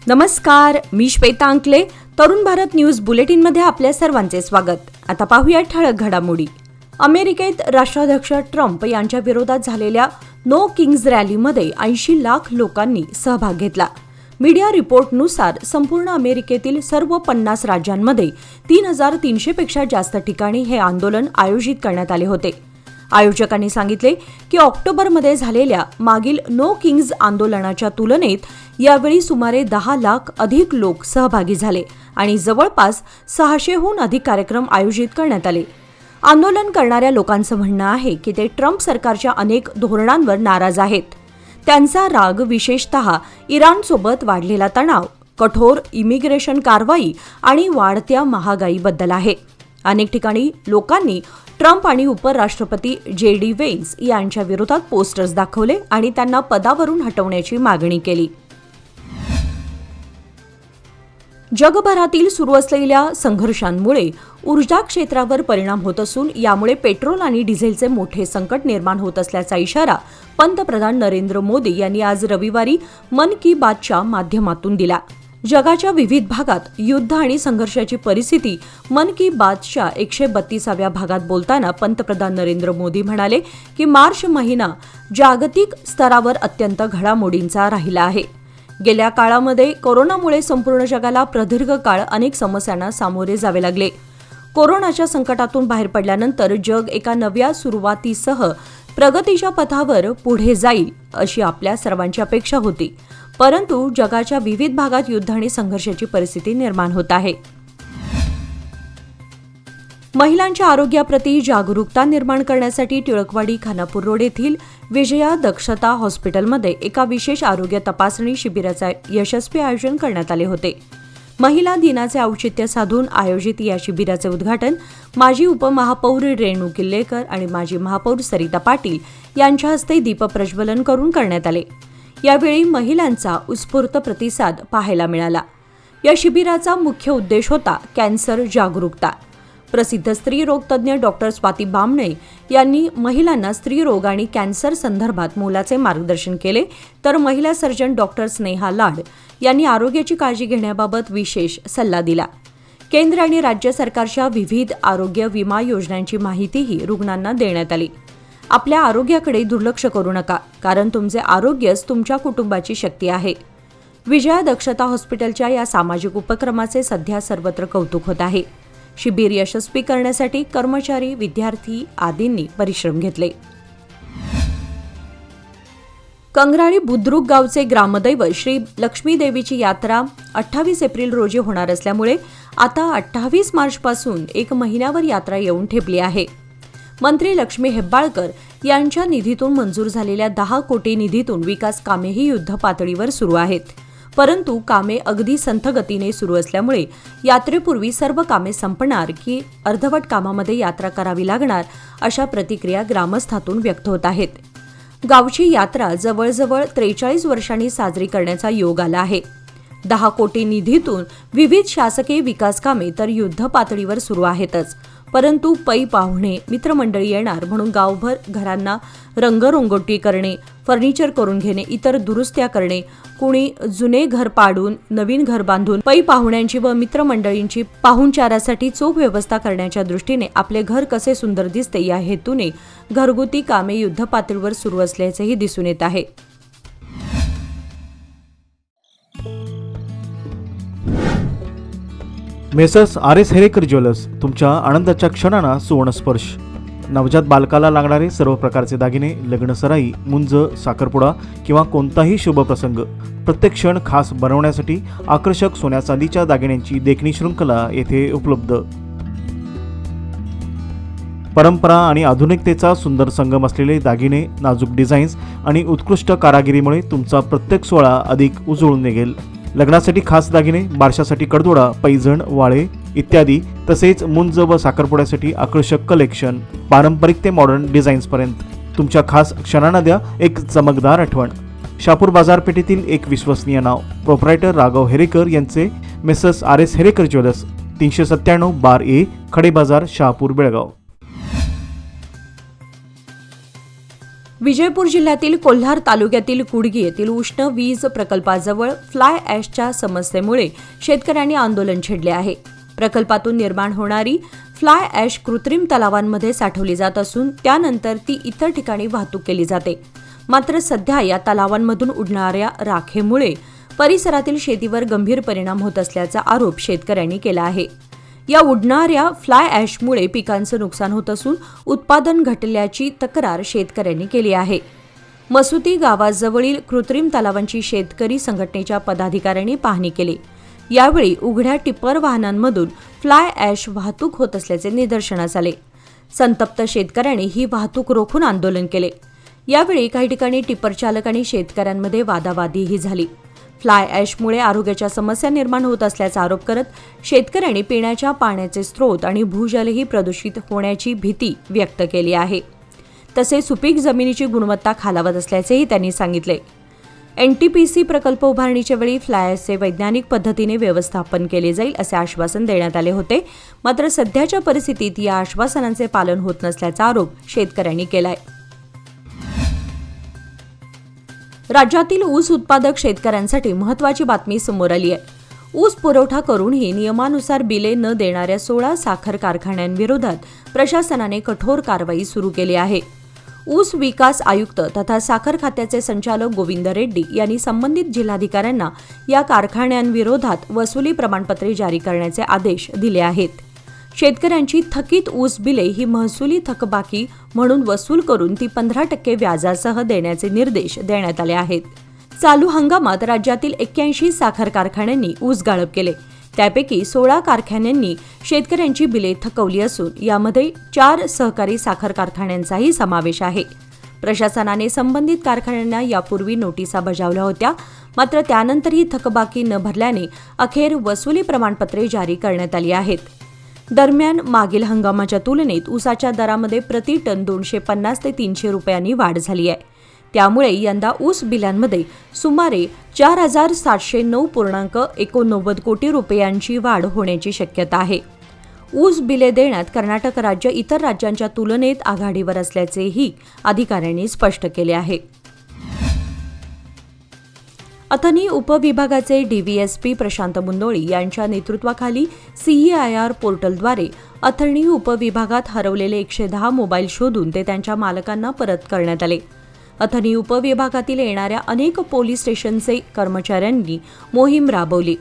नमस्कार, मी श्वेता अंकले. तरुण भारत न्यूज बुलेटिनमध्ये आपल्या सर्वांचे स्वागत. आता पाहूया ठळक घडामोडी. अमेरिकेत राष्ट्राध्यक्ष ट्रम्प यांच्या विरोधात झालेल्या नो किंग्ज रॅलीमध्ये 80 लाख लोकांनी सहभाग घेतला. मीडिया रिपोर्टनुसार संपूर्ण अमेरिकेतील सर्व 50 राज्यांमध्ये 3300 पेक्षा जास्त ठिकाणी हे आंदोलन आयोजित करण्यात आले होते. आयोजकांनी सांगितले की ऑक्टोबरमध्ये झालेल्या मागील नो किंग्ज आंदोलनाच्या तुलनेत यावेळी सुमारे 10 लाख अधिक लोक सहभागी झाले आणि जवळपास 600हून अधिक कार्यक्रम आयोजित करण्यात आले. आंदोलन करणाऱ्या लोकांचं म्हणणं आहे की ते ट्रम्प सरकारच्या अनेक धोरणांवर नाराज आहेत. त्यांचा राग विशेषतः इराणसोबत वाढलेला तणाव, कठोर इमिग्रेशन कारवाई आणि वाढत्या महागाईबद्दल आहे. अनेक ठिकाणी लोकांनी ट्रम्प आणि उपराष्ट्रपती JD व्हेन्स यांच्या विरोधात पोस्टर्स दाखवले आणि त्यांना पदावरून हटवण्याची मागणी केली. जगभरातील सुरू असलेल्या संघर्षांमुळे ऊर्जा क्षेत्रावर परिणाम होत असून यामुळे पेट्रोल आणि डिझेलचे मोठे संकट निर्माण होत असल्याचा इशारा पंतप्रधान नरेंद्र मोदी यांनी आज रविवारी मन की बातच्या माध्यमातून दिला. जगाच्या विविध भागात युद्ध आणि संघर्षाची परिस्थिती मन की बातच्या 132व्या भागात बोलताना पंतप्रधान नरेंद्र मोदी म्हणाले की मार्च महिना जागतिक स्तरावर अत्यंत घडामोडींचा राहिला आहे. गेल्या काळामध्ये कोरोनामुळे संपूर्ण जगाला प्रदीर्घ काळ अनेक समस्यांना सामोरे जावे लागले. कोरोनाच्या संकटातून बाहेर पडल्यानंतर जग एका नव्या सुरुवातीसह प्रगतीच्या पथावर पुढे जाईल अशी आपल्या सर्वांची अपेक्षा होती. परंतु जगाच्या विविध भागात युद्ध आणि संघर्षाची परिस्थिती निर्माण होत आहे. महिलांच्या आरोग्याप्रती जागरूकता निर्माण करण्यासाठी टिळकवाडी खानापूर रोड येथील विजया दक्षता हॉस्पिटलमध्ये एका विशेष आरोग्य तपासणी शिबिराचे यशस्वी आयोजन करण्यात आले होते. महिला दिनाचे औचित्य साधून आयोजित या शिबिराचे उद्घाटन माजी उपमहापौर रेणू किल्लेकर आणि माजी महापौर सरिता पाटील यांच्या हस्ते दीपप्रज्वलन करून करण्यात आले. यावेळी महिलांचा उत्स्फूर्त प्रतिसाद पाहायला मिळाला. या शिबिराचा मुख्य उद्देश होता कॅन्सर जागरूकता. प्रसिद्ध स्त्रीरोग तज्ज्ञ डॉक्टर स्वाती बामणे यांनी महिलांना स्त्रीरोग आणि कॅन्सर संदर्भात मोलाचे मार्गदर्शन केले, तर महिला सर्जन डॉक्टर स्नेहा लाड यांनी आरोग्याची काळजी घेण्याबाबत विशेष सल्ला दिला. केंद्र आणि राज्य सरकारच्या विविध आरोग्य विमा योजनांची माहितीही रुग्णांना देण्यात आली. आपल्या आरोग्याकडे दुर्लक्ष करू नका, कारण तुमचे आरोग्यच तुमच्या कुटुंबाची शक्ती आहे. विजया दक्षता हॉस्पिटलच्या या सामाजिक उपक्रमाचे सध्या सर्वत्र कौतुक होत आहे. शिबिर यशस्वी करण्यासाठी कर्मचारी, विद्यार्थी आदींनी परिश्रम घेतले. कंगराळी बुद्रुक गावचे ग्रामदैवत श्री लक्ष्मी देवीची यात्रा 28 एप्रिल रोजी होणार असल्यामुळे आता 28 मार्चपासून 1 महिन्यावर यात्रा येऊन ठेपली आहे. मंत्री लक्ष्मी हेब्बाळकर यांच्या निधीतून मंजूर झालेल्या 10 कोटी निधीतून विकास कामेही युद्ध पातळीवर सुरू आहेत. परंतु कामे अगदी संथ गतीने सुरू असल्यामुळे यात्रेपूर्वी सर्व कामे संपणार की अर्धवट कामामध्ये यात्रा करावी लागणार अशा प्रतिक्रिया ग्रामस्थातून व्यक्त होत आहेत. गावची यात्रा जवळजवळ 43 वर्षांनी साजरी करण्याचा योग आला आहे. 10 कोटी निधीतून विविध शासकीय विकास कामे तर युद्ध पातळीवर सुरू आहेतच, परंतु पै पाहुणे, मित्रमंडळी येणार म्हणून गावभर घरांना रंगरंगोटी करणे, फर्निचर करून घेणे, इतर दुरुस्त्या करणे, कुणी जुने घर पाडून नवीन घर बांधून पै पाहुण्यांची व मित्रमंडळींची पाहुणचारासाठी चोख व्यवस्था करण्याच्या दृष्टीने आपले घर कसे सुंदर दिसते या हेतूने घरगुती कामे युद्ध पातळीवर सुरू असल्याचेही दिसून येत आहे. मेसर्स RS हेरेकर ज्वेलर्स तुमच्या आनंदाच्या क्षणांना सुवर्णस्पर्श. नवजात बालकाला लागणारे सर्व प्रकारचे दागिने, लग्नसराई, मुंज, साखरपुडा किंवा कोणताही शुभप्रसंग प्रत्येक क्षण खास बनवण्यासाठी आकर्षक सोन्या चांदीच्या दागिन्यांची देखणी शृंखला येथे उपलब्ध. परंपरा आणि आधुनिकतेचा सुंदर संगम असलेले दागिने, नाजूक डिझाईन्स आणि उत्कृष्ट कारागिरीमुळे तुमचा प्रत्येक सोहळा अधिक उजळून निघेल. लग्नासाठी खास दागिने, बारशासाठी कडदोडा, पैजण, वाळे इत्यादी, तसेच मुंज व साखरपुड्यासाठी आकर्षक कलेक्शन, पारंपरिक ते मॉडर्न डिझाईन्सपर्यंत तुमच्या खास क्षणांना द्या एक चमकदार आठवण. शहापूर बाजारपेठेतील एक विश्वसनीय नाव, प्रोप्रायटर राघव हेरेकर यांचे messrs RS Herekar jewellers, 397 bar A, खडे बाजार, शहापूर, बेळगाव. विजयपूर जिल्ह्यातील कोल्हार तालुक्यातील कुडगी येथील उष्ण वीज प्रकल्पाजवळ फ्लाय ॲशच्या समस्येमुळे शेतकऱ्यांनी आंदोलन छेडले आहे. प्रकल्पातून निर्माण होणारी फ्लाय ॲश कृत्रिम तलावांमध्ये साठवली जात असून त्यानंतर ती इतर ठिकाणी वाहतूक केली जाते. मात्र सध्या या तलावांमधून उडणाऱ्या राखेमुळे परिसरातील शेतीवर गंभीर परिणाम होत असल्याचा आरोप शेतकऱ्यांनी केला आहे. या उडणाऱ्या फ्लाय ॲशमुळे पिकांचं नुकसान होत असून उत्पादन घटल्याची तक्रार शेतकऱ्यांनी केली आहे. मसुती गावाजवळील कृत्रिम तलावांची शेतकरी संघटनेच्या पदाधिकाऱ्यांनी पाहणी केली. यावेळी उघड्या टिप्पर वाहनांमधून फ्लाय ॲश वाहतूक होत असल्याचे निदर्शनास आले. संतप्त शेतकऱ्यांनी ही वाहतूक रोखून आंदोलन केले. यावेळी काही ठिकाणी टिप्पर चालक आणि शेतकऱ्यांमध्ये वादावादीही झाली. फ्लाय ॲशमुळे आरोग्याच्या समस्या निर्माण होत असल्याचा आरोप करत शेतकऱ्यांनी पिण्याच्या पाण्याचे स्रोत आणि भूजलही प्रदूषित होण्याची भीती व्यक्त केली आहे. तसेच सुपीक जमिनीची गुणवत्ता खालावत असल्याचेही त्यांनी सांगितले. NTPC प्रकल्प उभारणीच्या वेळी फ्लाय ॲशचे वैज्ञानिक पद्धतीने व्यवस्थापन केले जाईल असे आश्वासन देण्यात आले होते. मात्र सध्याच्या परिस्थितीत या आश्वासनांचे पालन होत नसल्याचा आरोप शेतकऱ्यांनी केलाय. राज्यातील ऊस उत्पादक शेतकऱ्यांसाठी महत्त्वाची बातमी समोर आली आहे. ऊस पुरवठा करूनही नियमानुसार बिले न देणाऱ्या 16 साखर कारखान्यांविरोधात प्रशासनाने कठोर कारवाई सुरू केली आहे. ऊस विकास आयुक्त तथा साखर खात्याचे संचालक गोविंद रेड्डी यांनी संबंधित जिल्हाधिकाऱ्यांना या कारखान्यांविरोधात वसुली प्रमाणपत्रे जारी करण्याचे आदेश दिले आहेत. शेतकऱ्यांची थकीत ऊस बिले ही महसुली थकबाकी म्हणून वसूल करून ती 15% व्याजासह देण्याचे निर्देश देण्यात आले आहेत. चालू हंगामात राज्यातील 81 साखर कारखान्यांनी ऊस गाळप केले. त्यापैकी 16 कारखान्यांनी शेतकऱ्यांची बिले थकवली असून यामध्ये 4 सहकारी साखर कारखान्यांचाही समावेश आहे. प्रशासनाने संबंधित कारखान्यांना यापूर्वी नोटिसा बजावल्या होत्या. मात्र त्यानंतरही थकबाकी न भरल्याने अखेर वसुली प्रमाणपत्रे जारी करण्यात आली आहेत. दरम्यान मागील हंगामाच्या तुलनेत ऊसाच्या दरामध्ये प्रति टन 250 ते 300 रुपयांनी वाढ झाली आहे. त्यामुळे यंदा ऊस बिलांमध्ये सुमारे 4,709.89 कोटी रुपयांची वाढ होण्याची शक्यता आहे. ऊस बिले देण्यात कर्नाटक राज्य इतर राज्यांच्या तुलनेत आघाडीवर असल्याचेही अधिकाऱ्यांनी स्पष्ट केले आहे. अथनी उपविभागाचे DVSP प्रशांत मुंदोळी यांच्या नेतृत्वाखाली CEIR पोर्टलद्वारे अथणी उपविभागात हरवलेले 110 मोबाईल शोधून ते त्यांच्या मालकांना परत करण्यात आले. अथणी उपविभागातील येणाऱ्या अनेक पोलीस स्टेशनचे कर्मचाऱ्यांनी मोहीम राबवली.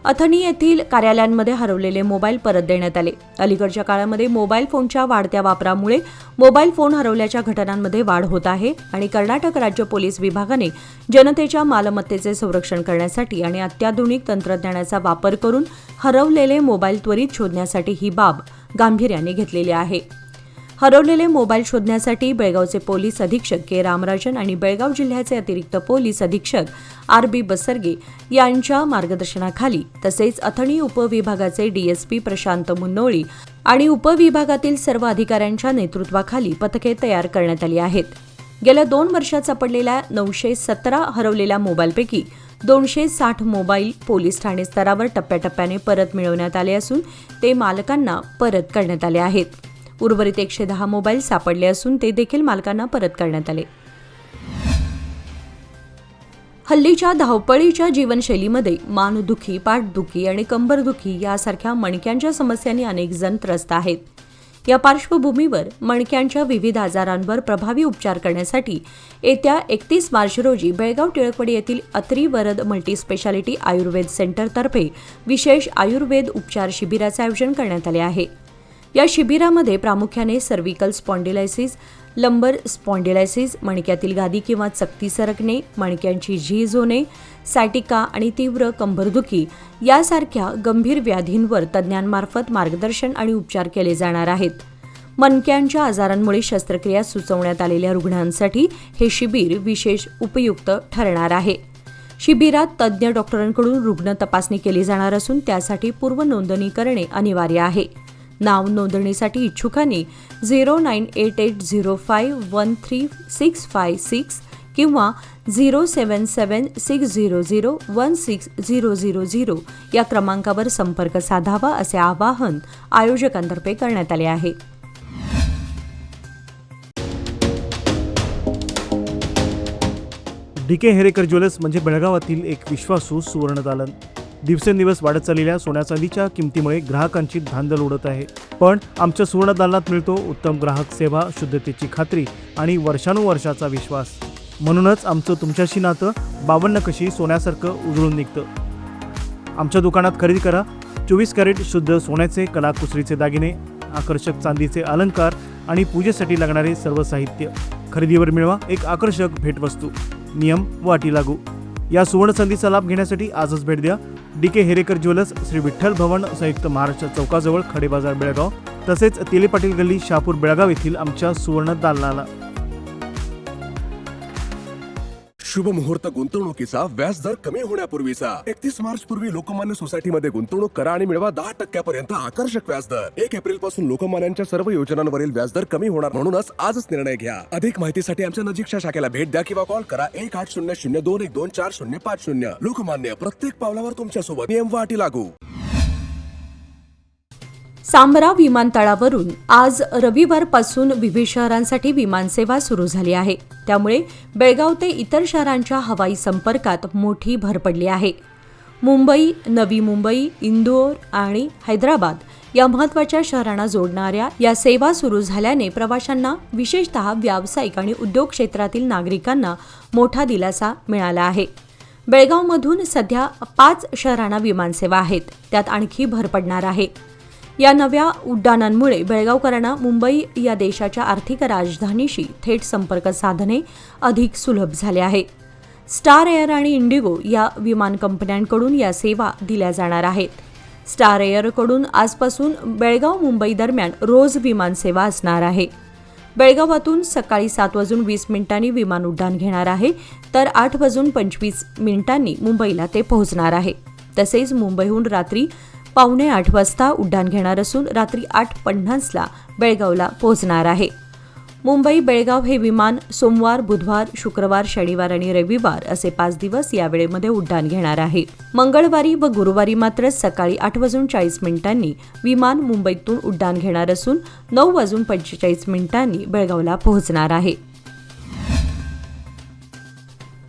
अथणी येथील कार्यालयांमध्ये हरवलेले मोबाईल परत देण्यात आले. अलीकडच्या काळामध्ये मोबाईल फोनच्या वाढत्या वापरामुळे मोबाईल फोन हरवल्याच्या घटनांमध्ये वाढ होत आहे आणि कर्नाटक राज्य पोलीस विभागाने जनतेच्या मालमत्तेचे संरक्षण करण्यासाठी आणि अत्याधुनिक तंत्रज्ञानाचा वापर करून हरवलेले मोबाईल त्वरित शोधण्यासाठी ही बाब गांभीर्याने घेतलेली आहे. हरवलेले मोबाईल शोधण्यासाठी बेळगावचे पोलीस अधीक्षक के रामराजन आणि बेळगाव जिल्ह्याचे अतिरिक्त पोलीस अधीक्षक RB बसरगे यांच्या मार्गदर्शनाखाली तसेच अथणी उपविभागाचे DSP प्रशांत मुन्नोळी आणि उपविभागातील सर्व अधिकाऱ्यांच्या नेतृत्वाखाली पथके तयार करण्यात आली आहेत. गेल्या 2 वर्षात सापडलेल्या 917 हरवलेल्या मोबाईलपैकी 260 मोबाईल पोलीस ठाणे स्तरावर टप्प्याटप्प्याने परत मिळवण्यात आले असून ते मालकांना परत करण्यात आले आहेत. उर्वरित 110 मोबाईल सापडले असून ते देखील मालकांना परत करण्यात आले. हल्लीच्या धावपळीच्या जीवनशैलीमध्ये मानदुखी, पाठदुखी आणि कंबरदुखी यासारख्या मणक्यांच्या समस्यांनी अनेक जण त्रस्त आहेत. या पार्श्वभूमीवर मणक्यांच्या विविध आजारांवर प्रभावी उपचार करण्यासाठी येत्या 31 मार्च रोजी बेळगाव टिळकवाडी येथील अत्री वरद मल्टीस्पेशालिटी आयुर्वेद सेंटरतर्फे विशेष आयुर्वेद उपचार शिबिराचे आयोजन करण्यात आले आहे. या शिबिरामध्ये प्रामुख्याने सर्व्हिकल स्पॉन्डिलायसिस, लंबर स्पॉन्डिलायसिस, मणक्यातील गादी किंवा चकती सरकणे, मणक्यांची झीज होणे, सायटिका आणि तीव्र कंबरदुखी यासारख्या गंभीर व्याधींवर तज्ज्ञांमार्फत मार्गदर्शन आणि उपचार केले जाणार आहेत. मणक्यांच्या आजारांमुळे शस्त्रक्रिया सुचवण्यात आलेल्या रुग्णांसाठी हे शिबिर विशेष उपयुक्त ठरणार आहे. शिबिरात तज्ज्ञ डॉक्टरांकडून रुग्ण तपासणी केली जाणार असून त्यासाठी पूर्व नोंदणी करणे अनिवार्य आहे. नाव नोंदणीसाठी इच्छुकांनी 09880513656 किंवा 07760016000 या क्रमांकावर संपर्क साधावा असे आवाहन आयोजकांतर्फे करण्यात आले आहे. DK हेरेकर ज्वेलर्स म्हणजे बेळगावातील एक विश्वासू सुवर्णदालन. दिवसेंदिवस वाढत चाललेल्या सोन्या चांदीच्या किमतीमुळे ग्राहकांची धांदल उडत आहे. पण आमच्या सुवर्णदालनात मिळतो उत्तम ग्राहक सेवा, शुद्धतेची खात्री आणि वर्षानुवर्षाचा विश्वास. म्हणूनच आमचं तुमच्याशी नातं 52 कशी सोन्यासारखं उजळून निघतं. आमच्या दुकानात खरेदी करा 24 कॅरेट शुद्ध सोन्याचे कलाकुसरीचे दागिने, आकर्षक चांदीचे अलंकार आणि पूजेसाठी लागणारे सर्व साहित्य. खरेदीवर मिळवा एक आकर्षक भेटवस्तू. नियम व अटी लागू. या सुवर्ण संधीचा लाभ घेण्यासाठी आजच भेट द्या DK हेरेकर ज्वेलर्स, श्री विठ्ठल भवन, संयुक्त महाराष्ट्र चौकाजवळ, खडे बाजार, बेळगाव. तसेच तेले पाटील गल्ली, शहापूर, बेळगाव येथील आमच्या सुवर्ण दालनाला. शुभ मुहूर्त गुंतवणुकीचा व्याजदर कमी होण्यापूर्वीचा 31 मार्च पूर्वी लोकमान्य सोसायटीमध्ये गुंतवणूक करा आणि मिळवा 10% आकर्षक व्याजदर. 1 एप्रिल पासून लोकमान्यांच्या सर्व योजनांवरील व्याजदर कमी होणार, म्हणूनच आजच निर्णय घ्या. अधिक माहितीसाठी आमच्या नजीकच्या शाखेला भेट द्या किंवा कॉल करा 1800-212-4050. लोकमान्य, प्रत्येक पावलावर तुमच्या सोबत. नियम व अटी लागू. सांबरा विमानतळावरून आज रविवारपासून विविध शहरांसाठी विमानसेवा सुरू झाली आहे. त्यामुळे बेळगाव ते इतर शहरांच्या हवाई संपर्कात मोठी भर पडली आहे. मुंबई, नवी मुंबई, इंदोर आणि हैदराबाद या महत्त्वाच्या शहरांना जोडणाऱ्या या सेवा सुरू झाल्याने प्रवाशांना, विशेषतः व्यावसायिक आणि उद्योग क्षेत्रातील नागरिकांना मोठा दिलासा मिळाला आहे. बेळगावमधून सध्या 5 शहरांना विमानसेवा आहेत. त्यात आणखी भर पडणार आहे. या नव्या उड्डाणांमुळे बेळगावकरांना मुंबई या देशाच्या आर्थिक राजधानीशी थेट संपर्क साधणे अधिक सुलभ झाले आहे. स्टार एअर आणि इंडिगो या विमान कंपन्यांकडून या सेवा दिल्या जाणार आहेत. स्टार एअरकडून आजपासून बेळगाव मुंबई दरम्यान रोज विमानसेवा असणार आहे. बेळगावातून सकाळी 7:20 विमान उड्डाण घेणार आहे, तर 8:25 मुंबईला ते पोहोचणार आहे. तसेच मुंबईहून रात्री 7:45 वाजता उड्डाण घेणार असून रात्री 8:50 बेळगावला पोहोचणार आहे. मुंबई बेळगाव हे विमान सोमवार, बुधवार, शुक्रवार, शनिवार आणि रविवार असे 5 दिवस या वेळेमध्ये उड्डाण घेणार आहे. मंगळवारी व गुरुवारी मात्र सकाळी 8:40 विमान मुंबईतून उड्डाण घेणार असून 9:45 बेळगावला पोहोचणार आहे.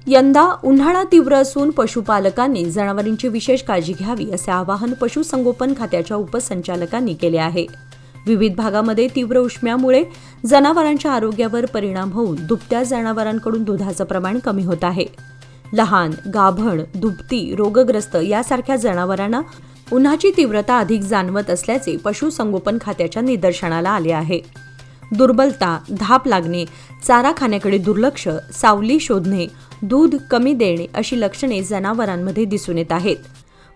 यंदा उन्हाळा तीव्र असून पशुपालकांनी जनावरांची विशेष काळजी घ्यावी असे आवाहन पशुसंगोपन खात्याच्या उपसंचालकांनी केले आहे. विविध भागामध्ये तीव्र उष्म्यामुळे जनावरांच्या आरोग्यावर परिणाम होऊन दुभत्या जनावरांकडून दुधाचं प्रमाण कमी होत आहे. लहान, गाभण, दुभती, रोगग्रस्त यासारख्या जनावरांना उन्हाची तीव्रता अधिक जाणवत असल्याचे पशुसंगोपन खात्याच्या निदर्शनाला आले आहे. दुर्बलता, धाप लागणे, चारा खाण्याकडे दुर्लक्ष, सावली शोधणे, दूध कमी देणे अशी लक्षणे जनावरांमध्ये दिसून येत आहेत.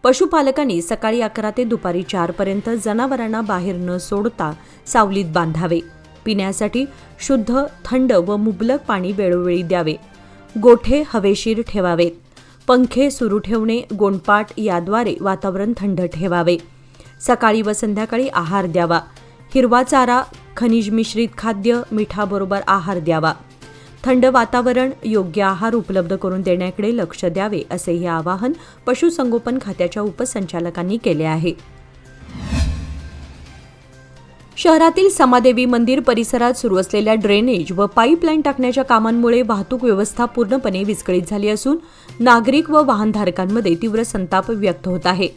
पशुपालकांनी सकाळी 11 ते दुपारी 4 पर्यंत जनावरांना बाहेर न सोडता सावलीत बांधावे. पिण्यासाठी शुद्ध, थंड व मुबलक पाणी वेळोवेळी द्यावे. गोठे हवेशीर ठेवावेत. पंखे सुरू ठेवणे, गोंडपाट याद्वारे वातावरण थंड ठेवावे. सकाळी व संध्याकाळी आहार द्यावा. हिरवा चारा, खनिज मिश्रित खाद्य, मिठाबरोबर आहार द्यावा. थंड वातावरण, योग्य आहार उपलब्ध करून देण्याकडे लक्ष द्यावे असेही आवाहन पशुसंगोपन खात्याच्या उपसंचालकांनी केले आहे. शहरातील समादेवी मंदिर परिसरात सुरू असलेल्या ड्रेनेज व पाईपलाईन टाकण्याच्या कामांमुळे वाहतूक व्यवस्था पूर्णपणे विस्कळीत झाली असून नागरिक व वाहनधारकांमध्ये तीव्र संताप व्यक्त होत आहे.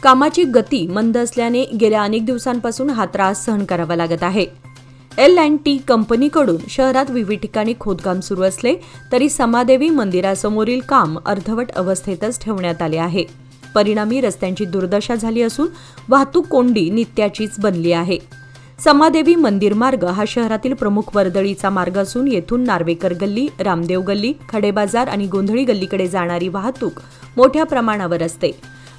कामाची गती मंद असल्याने गेल्या अनेक दिवसांपासून हा त्रास सहन करावा लागत आहे. L&T कंपनीकडून शहरात विविध ठिकाणी खोदकाम सुरू असले तरी समादेवी मंदिरासमोरील काम अर्धवट अवस्थेतच ठेवण्यात आले आहे. परिणामी रस्त्यांची दुर्दशा झाली असून वाहतूक कोंडी नित्याचीच बनली आहे. समादेवी मंदिर मार्ग हा शहरातील प्रमुख वर्दळीचा मार्ग असून येथून नार्वेकर गल्ली, रामदेव गल्ली, खडे बाजार आणि गोंधळी गल्लीकडे जाणारी वाहतूक मोठ्या प्रमाणावर असते.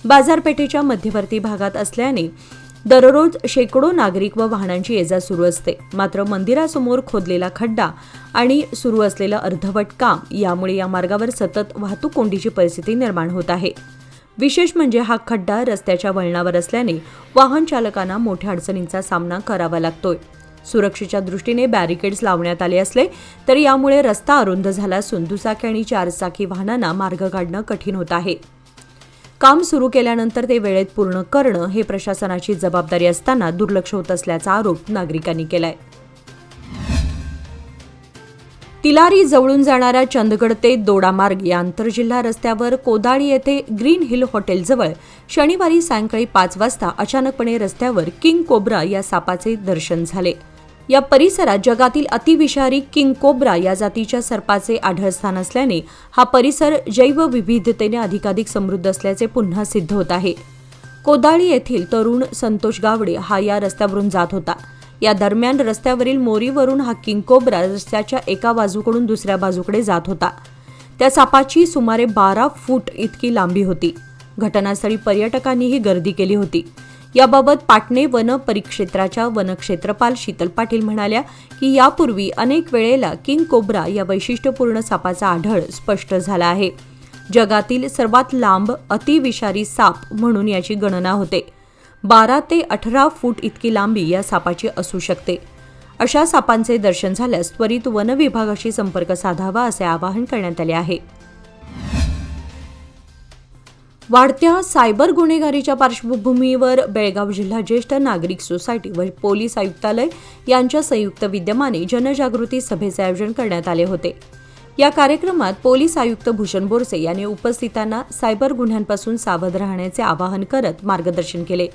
बाजारपेठेच्या मध्यवर्ती भागात असल्याने दररोज शेकडो नागरिक व वाहनांची ये-जा सुरू असते. मात्र मंदिरासमोर खोदलेला खड्डा आणि सुरू असलेलं अर्धवट काम यामुळे या मार्गावर सतत वाहतूक कोंडीची परिस्थिती निर्माण होत आहे. विशेष म्हणजे हा खड्डा रस्त्याच्या वळणावर असल्याने वाहन चालकांना मोठ्या अडचणींचा सामना करावा लागतोय. सुरक्षेच्या दृष्टीने बॅरिकेड्स लावण्यात आले असले तरी यामुळे रस्ता अरुंद झाला असून दुचाकी आणि 4 चाकी वाहनांना मार्ग काढणं कठीण होत आहे. काम सुरू केल्यानंतर ते वेळेत पूर्ण करणं हे प्रशासनाची जबाबदारी असताना दुर्लक्ष होत असल्याचा आरोप नागरिकांनी केलाय. तिलारी जवळून जाणाऱ्या चंदगड ते दोडामार्ग या आंतरजिल्हा रस्त्यावर कोदाळी येथे ग्रीन हिल हॉटेलजवळ शनिवारी सायंकाळी 5 वाजता अचानकपणे रस्त्यावर किंग कोब्रा या सापाचे दर्शन झाले. या परिसरात जगातील अतिविषारी किंग कोब्रा या जातीच्या सर्पाचे आढळस्थान असल्याने हा परिसर जैवविविधतेने अधिकाधिक समृद्ध असल्याचे पुन्हा सिद्ध होत आहे. कोदाळी येथील तरुण संतोष गावडे हा या रस्त्यावरून जात होता. या दरम्यान रस्त्यावरील मोरीवरून हा किंग कोब्रा रस्त्याच्या एका बाजूकडून दुसऱ्या बाजूकडे जात होता. त्या सापाची सुमारे 12 फूट इतकी लांबी होती. घटनास्थळी पर्यटकांनीही गर्दी केली होती. याबाबत पाटणे वन परिक्षेत्राच्या वनक्षेत्रपाल शीतल पाटील म्हणाल्या की यापूर्वी अनेक वेळेला किंग कोब्रा या वैशिष्ट्यपूर्ण सापाचा आढळ स्पष्ट झाला आहे. जगातील सर्वात लांब अतिविषारी साप म्हणून याची गणना होते. 12 ते 18 फूट इतकी लांबी या सापाची असू शकते. अशा सापांचे दर्शन झाल्यास त्वरित वन विभागाशी संपर्क साधावा असे आवाहन करण्यात आले आहे. वाढत्या सायबर गुन्हेगारीच्या पार्श्वभूमीवर बेळगाव जिल्हा ज्येष्ठ नागरिक सोसायटी व पोलीस आयुक्तालय यांच्या संयुक्त विद्यमाने जनजागृती सभेचे आयोजन करण्यात आले होते. या कार्यक्रमात पोलीस आयुक्त भूषण बोरसे यांनी उपस्थितांना सायबर गुन्ह्यांपासून सावध राहण्याचे आवाहन करत मार्गदर्शन केले.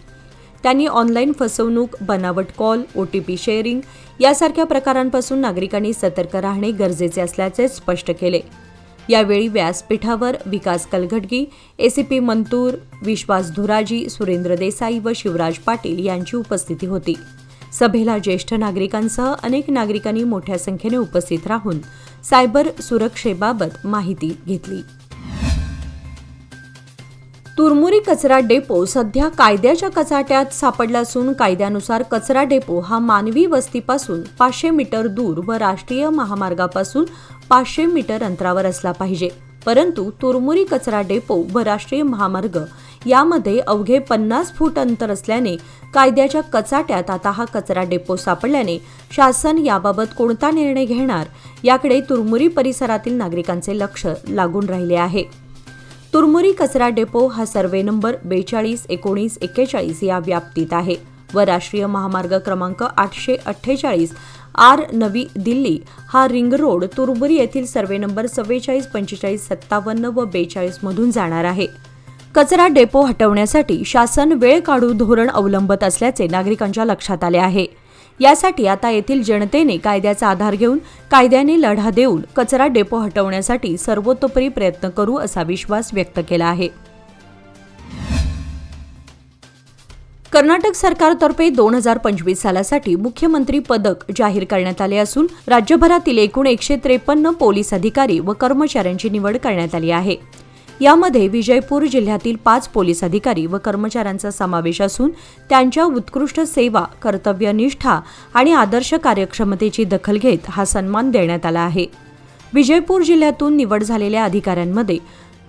त्यांनी ऑनलाईन फसवणूक, बनावट कॉल, OTP शेअरिंग यासारख्या प्रकारांपासून नागरिकांनी सतर्क राहणे गरजेचे असल्याचे स्पष्ट केले. यावेळी व्यासपीठावर विकास कलघटगी, ACP मंतूर, विश्वास धुराजी, सुरेंद्र देसाई व शिवराज पाटील यांची उपस्थिती होती. सभेला ज्येष्ठ नागरिकांसह अनेक नागरिकांनी मोठ्या संख्येने उपस्थित राहून सायबर सुरक्षेबाबत माहिती घेतली. तुरमुरी कचरा डेपो सध्या कायद्याच्या कचाट्यात सापडला असून कायद्यानुसार कचरा डेपो हा मानवी वस्तीपासून 500 मीटर दूर व राष्ट्रीय महामार्गापासून 500 मीटर अंतरावर असला पाहिजे. परंतु तुरमुरी कचरा डेपो व राष्ट्रीय महामार्ग यामध्ये अवघे 50 फूट अंतर असल्याने कायद्याच्या कचाट्यात आता हा कचरा डेपो सापडल्याने शासन याबाबत कोणता निर्णय घेणार याकडे तुरमुरी परिसरातील नागरिकांचे लक्ष लागून राहिले आहे. तुरमुरी कचरा डेपो हा सर्वे नंबर 42, 19, 41 या व्याप्तीत आहे व राष्ट्रीय महामार्ग क्रमांक 848 R नवी दिल्ली हा रिंग रोड तुरमुरी येथील सर्वे नंबर 44, 45, 57 व 42 मधून जाणार आहे. कचरा डेपो हटवण्यासाठी शासन वेळ काढू धोरण अवलंबत असल्याचे नागरिकांच्या लक्षात आले आहे. यासाठी आता येथील जनतेने कायद्याचा आधार घेऊन कायद्याने लढा देऊन कचरा डेपो हटवण्यासाठी सर्वतोपरी प्रयत्न करू असा विश्वास व्यक्त केला आहे. कर्नाटक सरकारतर्फे 2025 सालासाठी मुख्यमंत्री पदक जाहीर करण्यात आले असून राज्यभरातील एकूण 153 पोलीस अधिकारी व कर्मचाऱ्यांची निवड करण्यात आली आहे. यामध्ये विजयपूर जिल्ह्यातील 5 पोलीस अधिकारी व कर्मचाऱ्यांचा समावेश असून त्यांच्या उत्कृष्ट सेवा, कर्तव्यनिष्ठा आणि आदर्श कार्यक्षमतेची दखल घेत हा सन्मान देण्यात आला आहे. विजयपूर जिल्ह्यातून निवड झालेल्या अधिकाऱ्यांमध्ये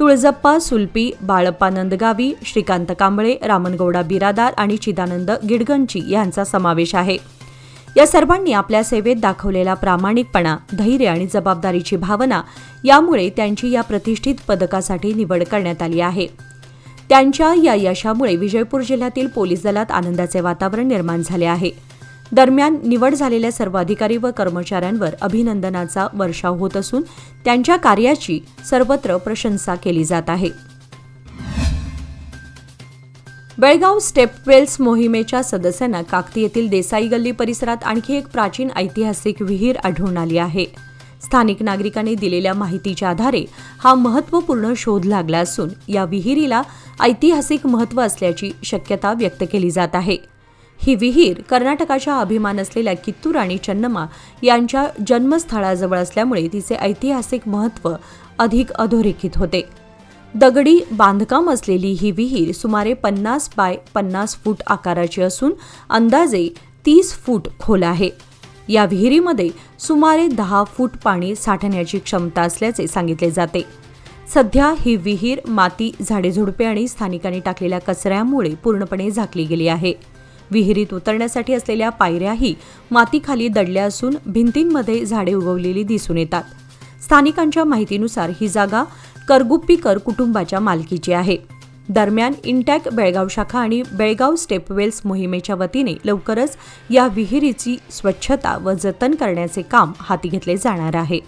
तुळजप्पा सुलपी, बाळप्पा नंदगावी, श्रीकांत कांबळे, रामनगौडा बिरादार आणि चिदानंद गिडगंची यांचा समावेश आहे. या सर्वांनी आपल्या सेवेत दाखवलेला प्रामाणिकपणा, धैर्य आणि जबाबदारीची भावना यामुळे त्यांची या प्रतिष्ठित पदकासाठी निवड करण्यात आली आहे. त्यांच्या या यशामुळे विजयपूर जिल्ह्यातील पोलीस दलात आनंदाचे वातावरण निर्माण झाले आहे. दरम्यान निवड झालेल्या सर्व अधिकारी व कर्मचाऱ्यांवर अभिनंदनाचा वर्षाव होत असून त्यांच्या कार्याची सर्वत्र प्रशंसा केली जात आहे. बेळगाव स्टेपवेल्स मोहिमेच्या सदस्यांना काकती येथील देसाई गल्ली परिसरात आणखी एक प्राचीन ऐतिहासिक विहीर आढळून आली आहे. स्थानिक नागरिकांनी दिलेल्या माहितीच्या आधारे हा महत्त्वपूर्ण शोध लागला असून या विहिरीला ऐतिहासिक महत्त्व असल्याची शक्यता व्यक्त केली जात आहे. ही विहीर कर्नाटकाचा अभिमान असलेल्या कित्तूर आणि चन्नम्मा यांच्या जन्मस्थळाजवळ असल्यामुळे तिचे ऐतिहासिक महत्त्व अधिक अधोरेखित होते. दगडी बांधकाम असलेली ही विहीर सुमारे 50 बाय 50 फूट आकाराची असून अंदाजे 30 फूट खोल आहे. या विहिरीमध्ये सुमारे 10 फूट पाणी साठवण्याची क्षमता असल्याचे सांगितले जाते. सध्या ही विहीर माती, झाडेझुडपे आणि स्थानिकांनी टाकलेल्या कचऱ्यामुळे पूर्णपणे झाकली गेली आहे. विहिरीत उतरण्यासाठी असलेल्या पायऱ्याही मातीखाली दडल्या असून भिंतींमध्ये झाडे उगवलेली दिसून येतात. स्थानिकांच्या माहितीनुसार ही जागा करगुप्पीकर कुटुंबाच्या मालकीची आहे. दरम्यान इंटॅक बेळगाव शाखा आणि बेळगाव स्टेपवेल्स मोहिमेच्या वतीने लवकरच या विहिरीची स्वच्छता व जतन करण्याचे काम हाती घेतले जाणार आहे.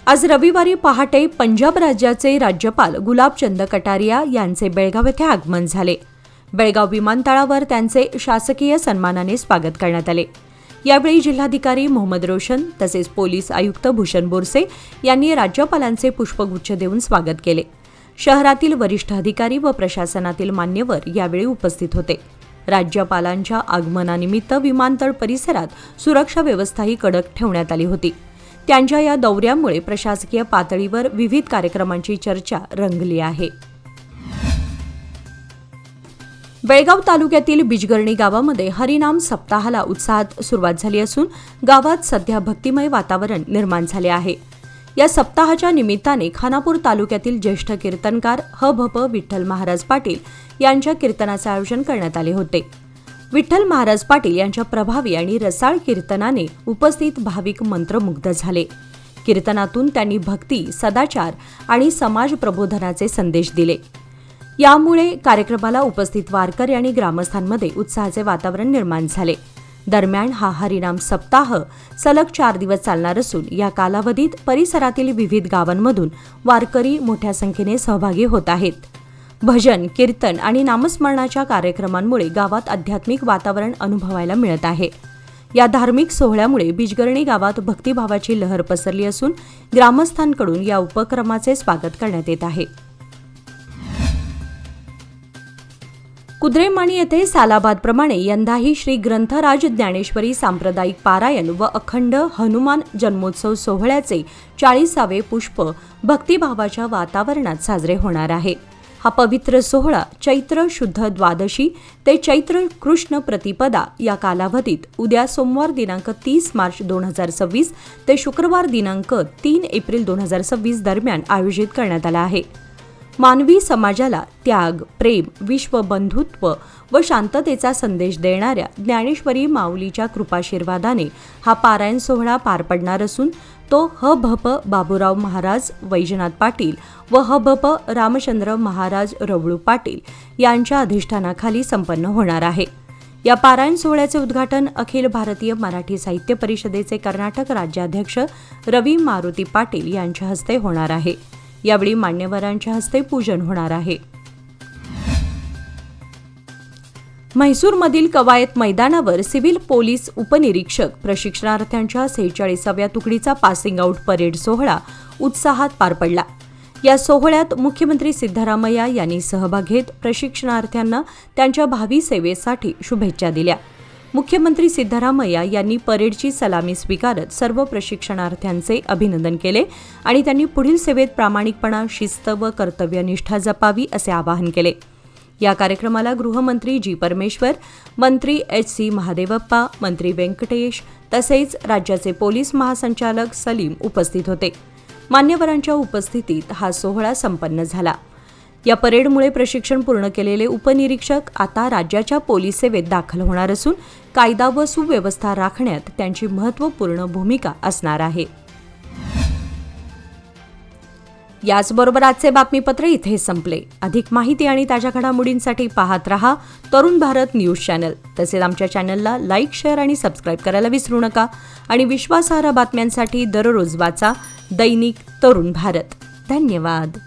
आज रविवारी पहाटे पंजाब राज्याचे राज्यपाल गुलाबचंद कटारिया यांचे बेळगाव येथे आगमन झाले. बेळगाव विमानतळावर त्यांचे शासकीय सन्मानाने स्वागत करण्यात आले. यावेळी जिल्हाधिकारी मोहम्मद रोशन तसेच पोलीस आयुक्त भूषण बोरसे यांनी राज्यपालांचे पुष्पगुच्छ देऊन स्वागत केले. शहरातील वरिष्ठ अधिकारी व प्रशासनातील मान्यवर यावेळी उपस्थित होते. राज्यपालांच्या आगमनानिमित्त विमानतळ परिसरात सुरक्षा व्यवस्थाही कडक ठेवण्यात आली होती. त्यांच्या या दौऱ्यामुळे प्रशासकीय पातळीवर विविध कार्यक्रमांची चर्चा रंगली आहे. बेळगाव तालुक्यातील बिजगर्णी गावामध्ये हरिनाम सप्ताहाला उत्साहात सुरुवात झाली असून गावात सध्या भक्तिमय वातावरण निर्माण झाले आहे. या सप्ताहाच्या निमित्ताने खानापूर तालुक्यातील ज्येष्ठ कीर्तनकार ह.भ.प. विठ्ठल महाराज पाटील यांच्या कीर्तनाचे आयोजन करण्यात आले होते. विठ्ठल महाराज पाटील यांच्या प्रभावी आणि रसाळ कीर्तनाने उपस्थित भाविक मंत्रमुग्ध झाले. कीर्तनातून त्यांनी भक्ती, सदाचार आणि समाज प्रबोधनाचे संदेश दिले. यामुळे कार्यक्रमाला उपस्थित वारकरी आणि ग्रामस्थांमध्ये उत्साहाचे वातावरण निर्माण झाले. दरम्यान हा हरिनाम सप्ताह सलग 4 दिवस चालणार असून या कालावधीत परिसरातील विविध गावांमधून वारकरी मोठ्या संख्येने सहभागी होत आहेत. भजन, कीर्तन आणि नामस्मरणाच्या कार्यक्रमांमुळे गावात आध्यात्मिक वातावरण अनुभवायला मिळत आहे. या धार्मिक सोहळ्यामुळे बिजगर्णी गावात भक्तिभावाची लहर पसरली असून ग्रामस्थांकडून या उपक्रमाचे स्वागत करण्यात येत आहे. कुद्रेमाणी येथे सालाबादप्रमाणे यंदाही श्री ग्रंथराज ज्ञानेश्वरी सांप्रदायिक पारायण व अखंड हनुमान जन्मोत्सव सोहळ्याचे 40वे पुष्प भक्तिभावाच्या वातावरणात साजरे होणार आहे. हा पवित्र सोहळा चैत्र शुद्ध द्वादशी ते चैत्र कृष्ण प्रतिपदा या कालावधीत उद्या सोमवार दिनांक 30 मार्च 2026 ते शुक्रवार दिनांक 3 एप्रिल 2026 दरम्यान आयोजित करण्यात आला आहे. मानवी समाजाला त्याग, प्रेम, विश्वबंधुत्व व शांततेचा संदेश देणाऱ्या ज्ञानेश्वरी माऊलीच्या कृपाशीर्वादाने हा पारायण सोहळा पार पडणार असून तो ह.भ.प. बाबूराव महाराज वैजनाथ पाटील व ह.भ.प. रामचंद्र महाराज रवळू पाटील यांच्या अधिष्ठानाखाली संपन्न होणार आहे. या पारायण सोहळ्याचे उद्घाटन अखिल भारतीय मराठी साहित्य परिषदेचे कर्नाटक राज्याध्यक्ष रवी मारुती पाटील यांच्या हस्ते होणार आहे. यावेळी मान्यवरांच्या हस्ते पूजन होणार आहे. म्हैसूरमधील कवायत मैदानावर सिव्हिल पोलीस उपनिरीक्षक प्रशिक्षणार्थ्यांच्या 46व्या तुकडीचा पासिंग आऊट परेड सोहळा उत्साहात पार पडला. या सोहळ्यात मुख्यमंत्री सिद्धरामय्या यांनी सहभाग घेत प्रशिक्षणार्थ्यांना त्यांच्या भावी सेवेसाठी शुभेच्छा दिल्या. मुख्यमंत्री सिद्धरामय्या यांनी परेडची सलामी स्वीकारत सर्व प्रशिक्षणार्थ्यांचे अभिनंदन केले आणि त्यांनी पुढील सेवेत प्रामाणिकपणा, शिस्त व कर्तव्यनिष्ठा जपावी असे आवाहन केले. या कार्यक्रमाला गृहमंत्री जी. परमेश्वर, मंत्री एच.सी. महादेवप्पा, मंत्री व्यंकटेश तसेच राज्याचे पोलीस महासंचालक सलीम उपस्थित होते. मान्यवरांच्या उपस्थितीत हा सोहळा संपन्न झाला. या परेडमुळे प्रशिक्षण पूर्ण केलेले उपनिरीक्षक आता राज्याच्या पोलीस सेवेत दाखल होणार असून कायदा व सुव्यवस्था राखण्यात त्यांची महत्त्वपूर्ण भूमिका असणार आहे. याचबरोबर आजचे बातमीपत्र इथे संपले. अधिक माहिती आणि ताज्या घडामोडींसाठी पाहत रहा तरुण भारत न्यूज चॅनल. तसेच आमच्या चॅनलला लाईक, शेअर आणि सबस्क्राईब करायला विसरू नका. आणि विश्वासार्ह बातम्यांसाठी दररोज वाचा दैनिक तरुण भारत. धन्यवाद.